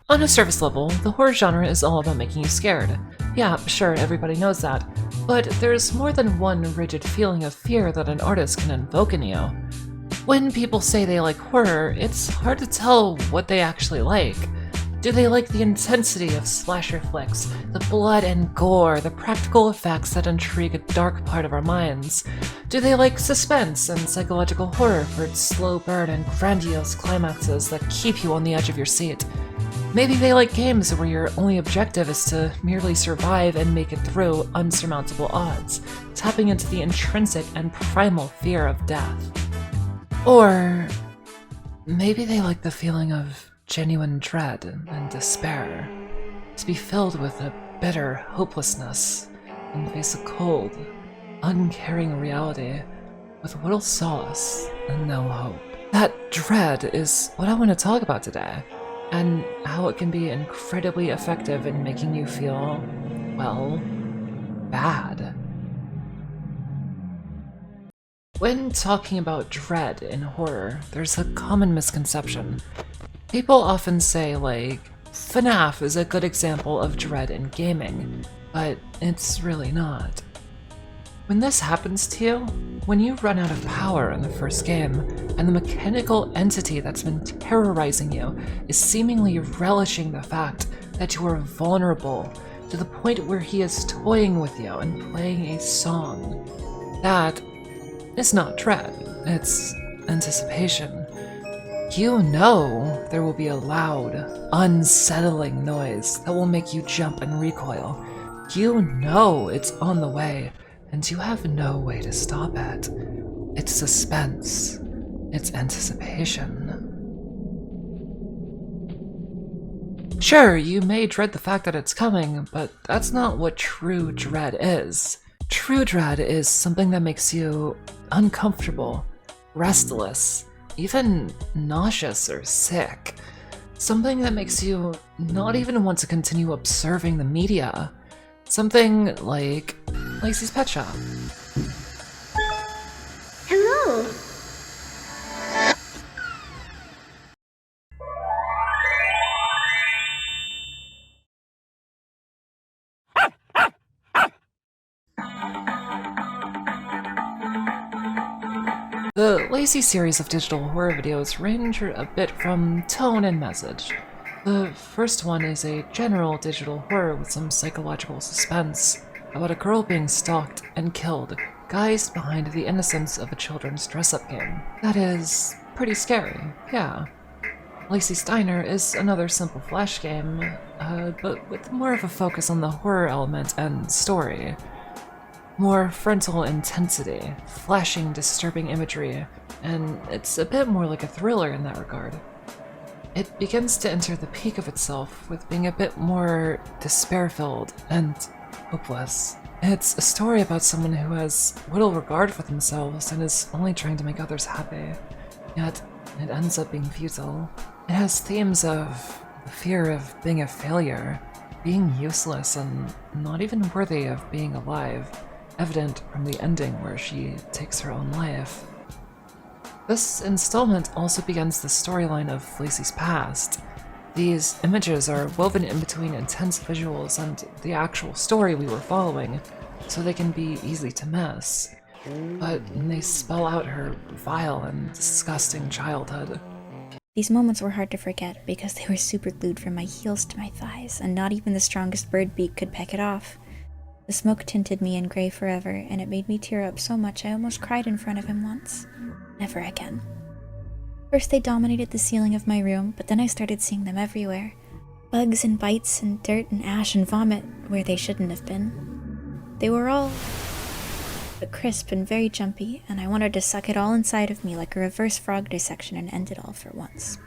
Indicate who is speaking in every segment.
Speaker 1: On a surface level, the horror genre is all about making you scared. Yeah, sure, everybody knows that. But there's more than one rigid feeling of fear that an artist can invoke in you. When people say they like horror, it's hard to tell what they actually like. Do they like the intensity of slasher flicks, the blood and gore, the practical effects that intrigue a dark part of our minds? Do they like suspense and psychological horror for its slow burn and grandiose climaxes that keep you on the edge of your seat? Maybe they like games where your only objective is to merely survive and make it through unsurmountable odds, tapping into the intrinsic and primal fear of death. Or maybe they like the feeling of genuine dread and despair, to be filled with a bitter hopelessness and face a cold, uncaring reality with little solace and no hope. That dread is what I want to talk about today, and how it can be incredibly effective in making you feel, well, bad. When talking about dread in horror, there's a common misconception. People often say, like, FNAF is a good example of dread in gaming, but it's really not. When this happens to you, when you run out of power in the first game, and the mechanical entity that's been terrorizing you is seemingly relishing the fact that you are vulnerable to the point where he is toying with you and playing a song, that is not dread, it's anticipation. You know there will be a loud, unsettling noise that will make you jump and recoil. You know it's on the way, and you have no way to stop it. It's suspense. It's anticipation. Sure, you may dread the fact that it's coming, but that's not what true dread is. True dread is something that makes you uncomfortable, restless, even nauseous or sick. Something that makes you not even want to continue observing the media. Something like Lacey's Pet Shop.
Speaker 2: Hello!
Speaker 1: The Lacey series of digital horror videos range a bit from tone and message. The first one is a general digital horror with some psychological suspense about a girl being stalked and killed, guised behind the innocence of a children's dress-up game. That is pretty scary, yeah. Lacey's Diner is another simple flash game, but with more of a focus on the horror element and story. More frontal intensity, flashing, disturbing imagery, and it's a bit more like a thriller in that regard. It begins to enter the peak of itself with being a bit more despair-filled and hopeless. It's a story about someone who has little regard for themselves and is only trying to make others happy, yet it ends up being futile. It has themes of the fear of being a failure, being useless, and not even worthy of being alive, evident from the ending where she takes her own life. This installment also begins the storyline of Lacey's past. These images are woven in between intense visuals and the actual story we were following, so they can be easy to miss. But they spell out her vile and disgusting childhood.
Speaker 2: These moments were hard to forget because they were super glued from my heels to my thighs, and not even the strongest bird beak could peck it off. The smoke tinted me in gray forever, and it made me tear up so much I almost cried in front of him once. Never again. First they dominated the ceiling of my room, but then I started seeing them everywhere. Bugs and bites and dirt and ash and vomit where they shouldn't have been. They were all but crisp and very jumpy, and I wanted to suck it all inside of me like a reverse frog dissection and end it all for once.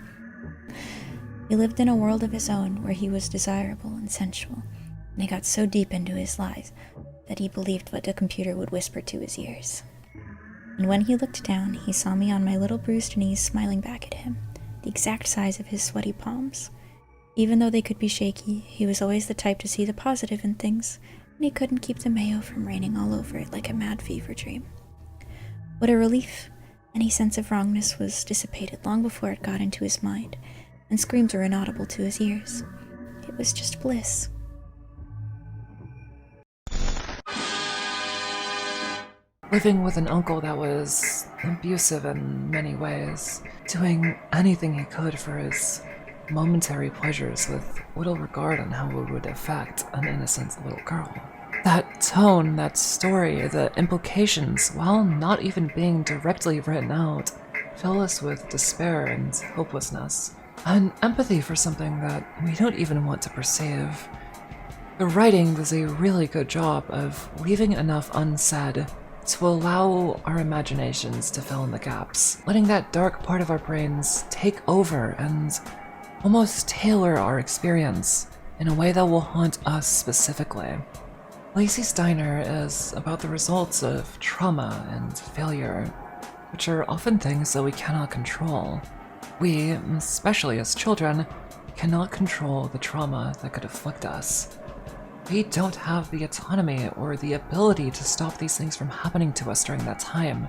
Speaker 2: He lived in a world of his own where he was desirable and sensual, and he got so deep into his lies that he believed what the computer would whisper to his ears. And when he looked down, he saw me on my little bruised knees smiling back at him, the exact size of his sweaty palms. Even though they could be shaky, he was always the type to see the positive in things, and he couldn't keep the mayo from raining all over it like a mad fever dream. What a relief! Any sense of wrongness was dissipated long before it got into his mind, and screams were inaudible to his ears. It was just bliss.
Speaker 1: Living with an uncle that was abusive in many ways, doing anything he could for his momentary pleasures with little regard on how it would affect an innocent little girl. That tone, that story, the implications, while not even being directly written out, fill us with despair and hopelessness, and empathy for something that we don't even want to perceive. The writing does a really good job of leaving enough unsaid to allow our imaginations to fill in the gaps, letting that dark part of our brains take over and almost tailor our experience in a way that will haunt us specifically. Lacey's Diner is about the results of trauma and failure, which are often things that we cannot control. We, especially as children, cannot control the trauma that could afflict us. We don't have the autonomy or the ability to stop these things from happening to us during that time,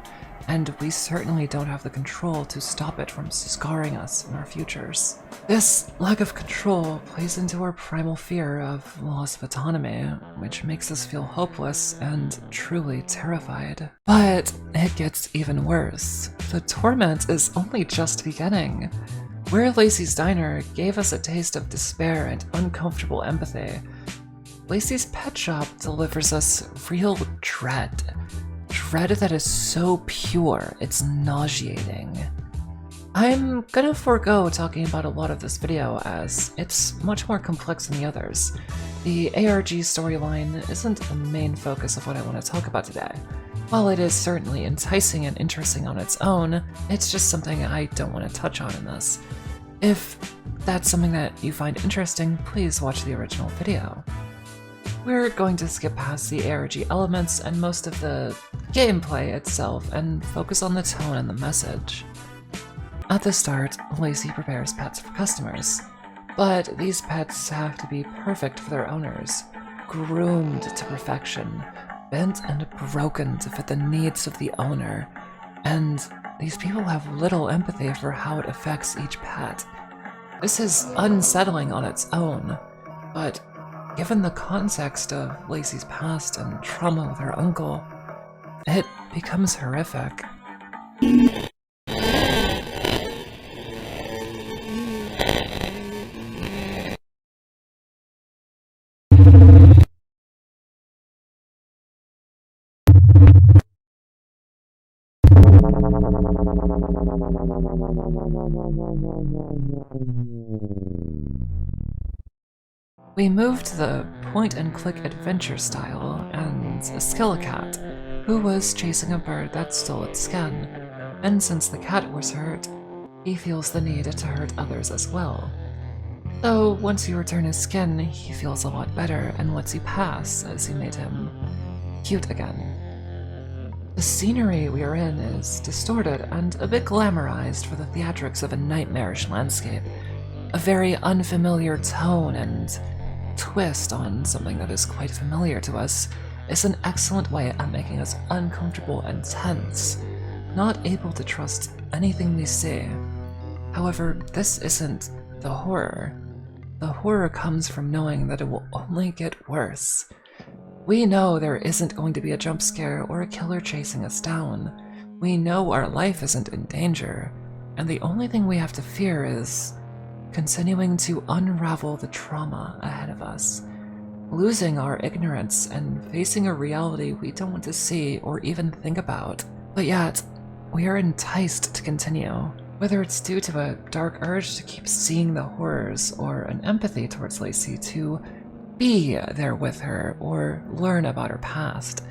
Speaker 1: and we certainly don't have the control to stop it from scarring us in our futures. This lack of control plays into our primal fear of loss of autonomy, which makes us feel hopeless and truly terrified. But it gets even worse. The torment is only just beginning. Where Lacey's Diner gave us a taste of despair and uncomfortable empathy, Lacey's Pet Shop delivers us real dread. Dread that is so pure, it's nauseating. I'm gonna forego talking about a lot of this video as it's much more complex than the others. The ARG storyline isn't the main focus of what I want to talk about today. While it is certainly enticing and interesting on its own, it's just something I don't want to touch on in this. If that's something that you find interesting, please watch the original video. We're going to skip past the ARG elements and most of the gameplay itself and focus on the tone and the message. At the start, Lacey prepares pets for customers, but these pets have to be perfect for their owners, groomed to perfection, bent and broken to fit the needs of the owner, and these people have little empathy for how it affects each pet. This is unsettling on its own, but given the context of Lacey's past and trauma with her uncle, it becomes horrific. We moved to the point-and-click adventure style, and a Skelecat, who was chasing a bird that stole its skin, and since the cat was hurt, he feels the need to hurt others as well. Though once you return his skin, he feels a lot better and lets you pass as you made him cute again. The scenery we are in is distorted and a bit glamorized for the theatrics of a nightmarish landscape, a very unfamiliar tone and twist on something that is quite familiar to us is an excellent way at making us uncomfortable and tense, not able to trust anything we see. However, this isn't the horror. The horror comes from knowing that it will only get worse. We know there isn't going to be a jump scare or a killer chasing us down. We know our life isn't in danger, and the only thing we have to fear is continuing to unravel the trauma ahead of us, losing our ignorance and facing a reality we don't want to see or even think about. But yet, we are enticed to continue, whether it's due to a dark urge to keep seeing the horrors or an empathy towards Lacey to be there with her or learn about her past,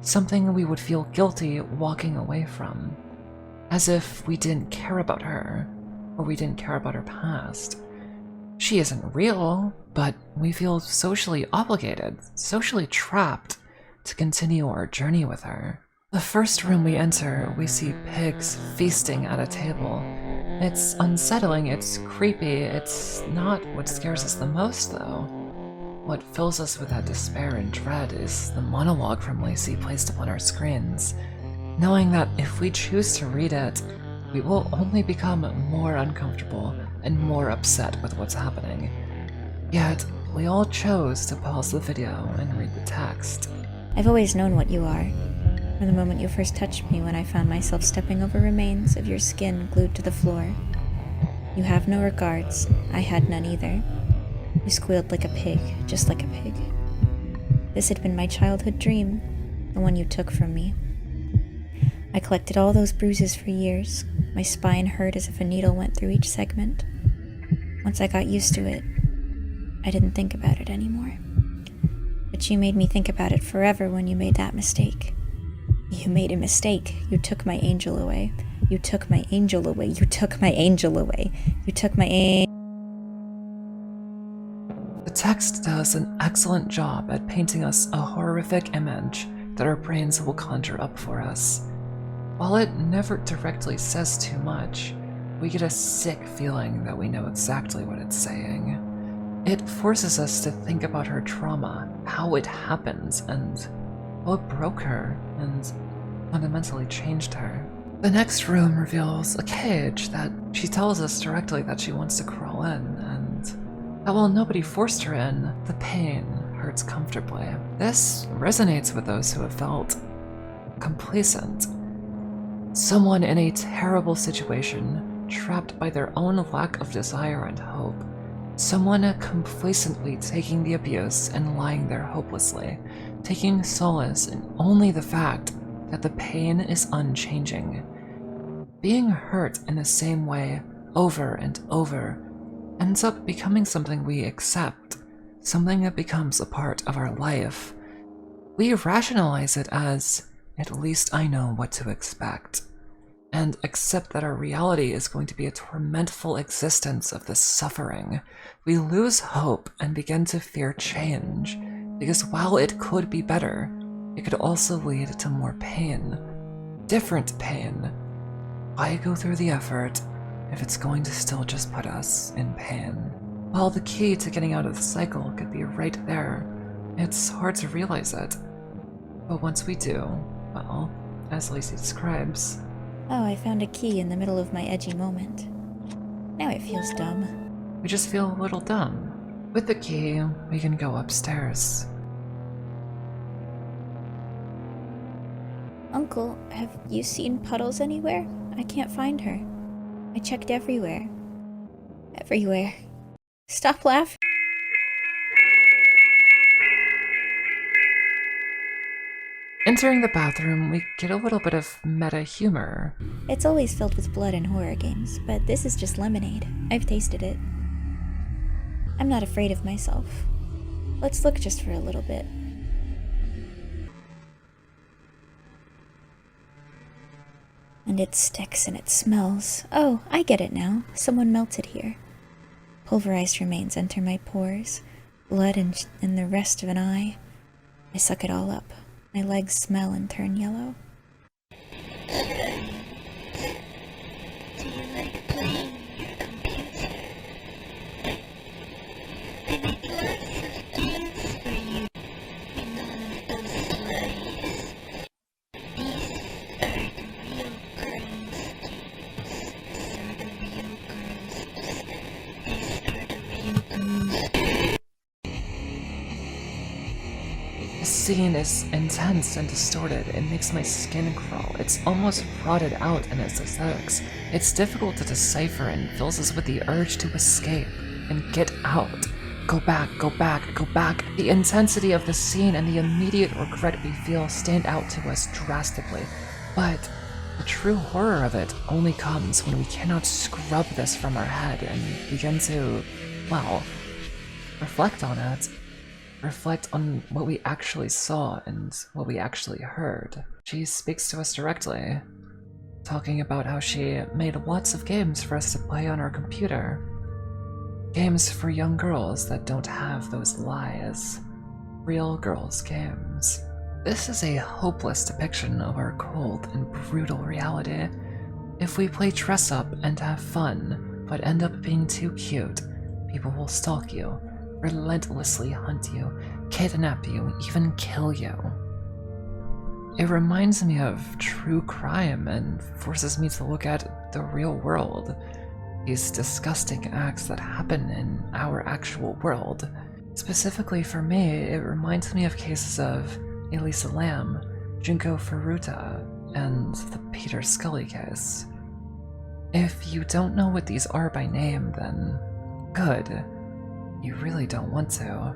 Speaker 1: something we would feel guilty walking away from, as if we didn't care about her or we didn't care about her past. She isn't real, but we feel socially obligated, socially trapped to continue our journey with her. The first room we enter, we see pigs feasting at a table. It's unsettling, it's creepy, it's not what scares us the most though. What fills us with that despair and dread is the monologue from Lacey placed upon our screens, knowing that if we choose to read it, we will only become more uncomfortable and more upset with what's happening. Yet, we all chose to pause the video and read the text.
Speaker 2: I've always known what you are. From the moment you first touched me when I found myself stepping over remains of your skin glued to the floor. You have no regards. I had none either. You squealed like a pig, just like a pig. This had been my childhood dream, the one you took from me. I collected all those bruises for years. My spine hurt as if a needle went through each segment. Once I got used to it, I didn't think about it anymore. But you made me think about it forever when you made that mistake. You made a mistake. You took my angel away. You took my angel away. You took my angel away. You took my
Speaker 1: The text does an excellent job at painting us a horrific image that our brains will conjure up for us. While it never directly says too much, we get a sick feeling that we know exactly what it's saying. It forces us to think about her trauma, how it happened, and what broke her and fundamentally changed her. The next room reveals a cage that she tells us directly that she wants to crawl in, and that while nobody forced her in, the pain hurts comfortably. This resonates with those who have felt complacent. Someone in a terrible situation, trapped by their own lack of desire and hope. Someone complacently taking the abuse and lying there hopelessly, taking solace in only the fact that the pain is unchanging. Being hurt in the same way over and over ends up becoming something we accept, something that becomes a part of our life. We rationalize it as, at least I know what to expect, and accept that our reality is going to be a tormentful existence of this suffering. We lose hope and begin to fear change, because while it could be better, it could also lead to more pain. Different pain. Why go through the effort if it's going to still just put us in pain? While the key to getting out of the cycle could be right there, it's hard to realize it. But once we do, well, as Lacey describes,
Speaker 2: Oh, I found a key in the middle of my edgy moment. Now it feels dumb.
Speaker 1: we just feel a little dumb. With the key, we can go upstairs.
Speaker 2: Uncle, have you seen Puddles anywhere? I can't find her. I checked everywhere. Everywhere. Stop laughing.
Speaker 1: Entering the bathroom, we get a little bit of meta humor.
Speaker 2: It's always filled with blood in horror games, but this is just lemonade. I've tasted it. I'm not afraid of myself. Let's look just for a little bit. And it sticks and it smells. Oh, I get it now. Someone melted here. Pulverized remains enter my pores. Blood and the rest of an eye. I suck it all up. My legs smell and turn yellow.
Speaker 3: Do you like playing your computer? I make lots of games for you in none of those slurries. These are the real girls' games. These are the real girls' These are the real girls'
Speaker 1: The scene is intense and distorted. It makes my skin crawl. It's almost rotted out in its aesthetics. It's difficult to decipher and fills us with the urge to escape and get out. Go back, go back, go back. The intensity of the scene and the immediate regret we feel stand out to us drastically. But the true horror of it only comes when we cannot scrub this from our head and begin to, well, reflect on it. Reflect on what we actually saw and what we actually heard. She speaks to us directly, talking about how she made lots of games for us to play on our computer. Games for young girls that don't have those lies. Real girls' games. This is a hopeless depiction of our cold and brutal reality. If we play dress up and have fun, but end up being too cute, people will stalk you, relentlessly hunt you, kidnap you, even kill you. It reminds me of true crime and forces me to look at the real world. These disgusting acts that happen in our actual world. Specifically for me, it reminds me of cases of Elisa Lam, Junko Furuta, and the Peter Scully case. If you don't know what these are by name, then good. You really don't want to.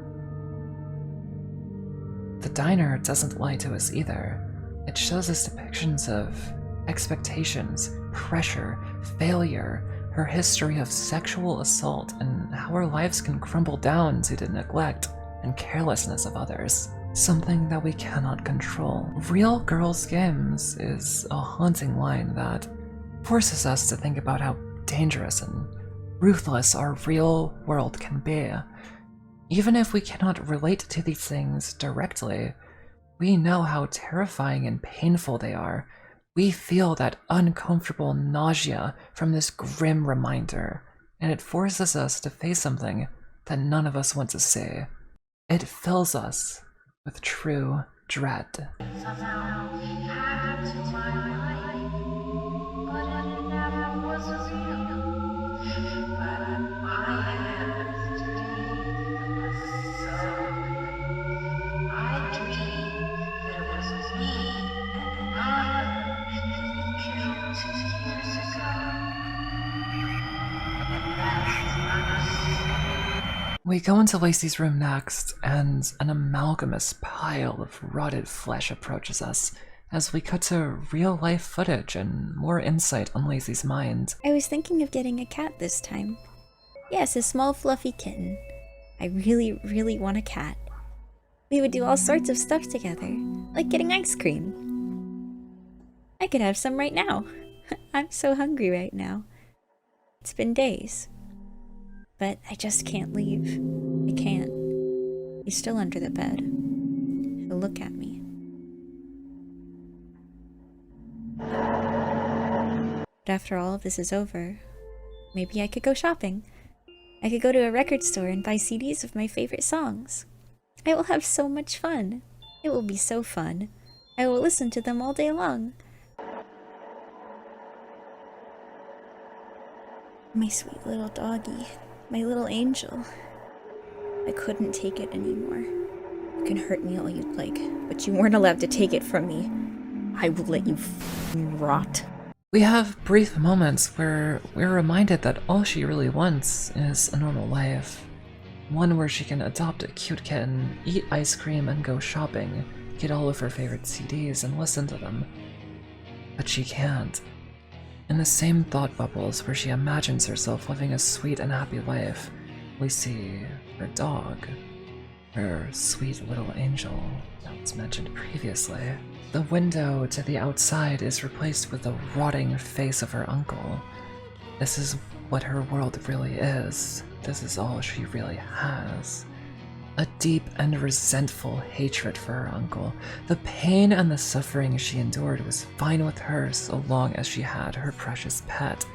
Speaker 1: The diner doesn't lie to us either. It shows us depictions of expectations, pressure, failure, her history of sexual assault, and how our lives can crumble down due to neglect and carelessness of others. Something that we cannot control. Real Girls Games is a haunting line that forces us to think about how dangerous and ruthless our real world can be. Even if we cannot relate to these things directly, we know how terrifying and painful they are. We feel that uncomfortable nausea from this grim reminder, and it forces us to face something that none of us want to see. It fills us with true dread.
Speaker 3: Somehow he happened to my life, but it never was real. But I have dreamed it was so real. I dreamed that it was me and others that he killed 2 years ago. And that's understood.
Speaker 1: We go into Lacey's room next, and an amalgamous pile of rotted flesh approaches us as we cut to real-life footage and more insight on Lacey's mind.
Speaker 2: I was thinking of getting a cat this time. Yes, a small fluffy kitten. I really, really want a cat. We would do all sorts of stuff together, like getting ice cream. I could have some right now. I'm so hungry right now. It's been days. But I just can't leave. I can't. He's still under the bed. He'll look at me. But after all of this is over, maybe I could go shopping. I could go to a record store and buy CDs of my favorite songs. I will have so much fun. It will be so fun. I will listen to them all day long. My sweet little doggy. My little angel. I couldn't take it anymore. You can hurt me all you'd like, but you weren't allowed to take it from me. I will let you f***ing rot.
Speaker 1: We have brief moments where we're reminded that all she really wants is a normal life. One where she can adopt a cute kitten, eat ice cream, and go shopping, get all of her favorite CDs and listen to them. But she can't. In the same thought bubbles where she imagines herself living a sweet and happy life, we see her dog, her sweet little angel that was mentioned previously. The window to the outside is replaced with the rotting face of her uncle. This is what her world really is. This is all she really has. A deep and resentful hatred for her uncle. The pain and the suffering she endured was fine with her so long as she had her precious pet.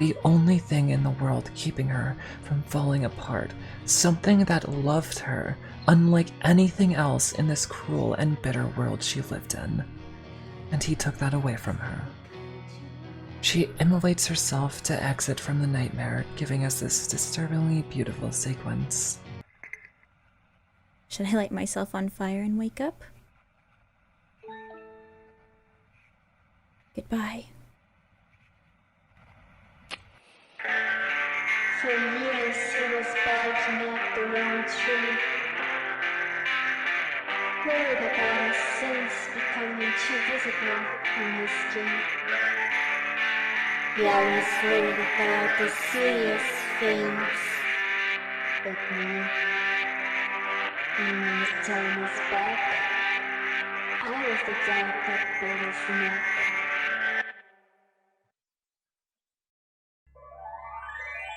Speaker 1: The only thing in the world keeping her from falling apart. Something that loved her, unlike anything else in this cruel and bitter world she lived in. And he took that away from her. She immolates herself to exit from the nightmare, giving us this disturbingly beautiful sequence.
Speaker 2: Should I light myself on fire and wake up? Goodbye.
Speaker 3: For years he was barking up the wrong tree. Worried about his sins becoming too visible on his skin. He always worried about the serious things. But me, when his time is back, I was the dog that pulled his neck.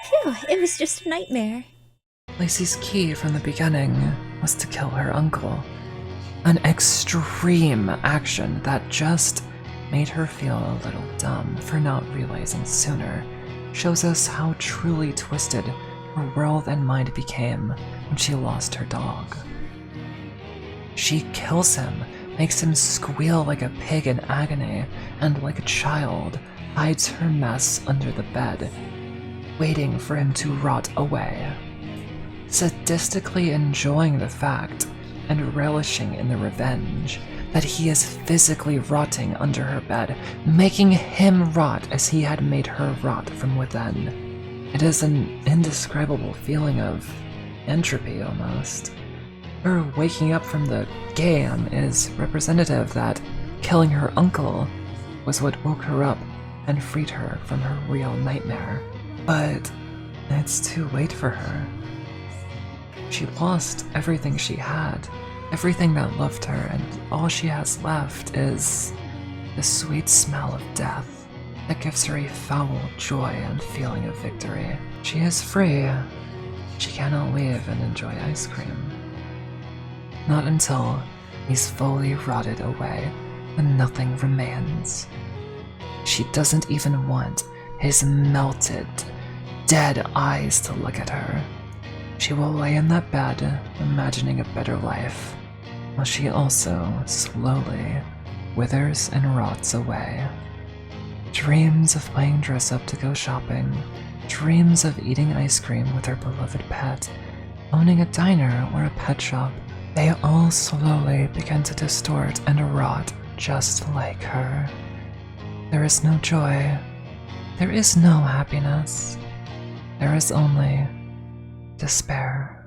Speaker 2: Phew, it was just a nightmare.
Speaker 1: Lacey's key from the beginning was to kill her uncle. An extreme action that just made her feel a little dumb for not realizing sooner. Shows us how truly twisted her world and mind became when she lost her dog. She kills him makes him squeal like a pig in agony, and like a child, hides her mess under the bed, waiting for him to rot away. Sadistically enjoying the fact and relishing in the revenge that he is physically rotting under her bed, making him rot as he had made her rot from within. It is an indescribable feeling of entropy almost. Her waking up from the game is representative that killing her uncle was what woke her up and freed her from her real nightmare. But it's too late for her. She lost everything she had, everything that loved her, and all she has left is the sweet smell of death that gives her a foul joy and feeling of victory. She is free. She cannot leave and enjoy ice cream. Not until he's fully rotted away and nothing remains. She doesn't even want his melted, dead eyes to look at her. She will lay in that bed, imagining a better life, while she also slowly withers and rots away. Dreams of playing dress-up to go shopping, dreams of eating ice cream with her beloved pet, owning a diner or a pet shop, they all slowly begin to distort and rot just like her. There is no joy. There is no happiness. There is only despair.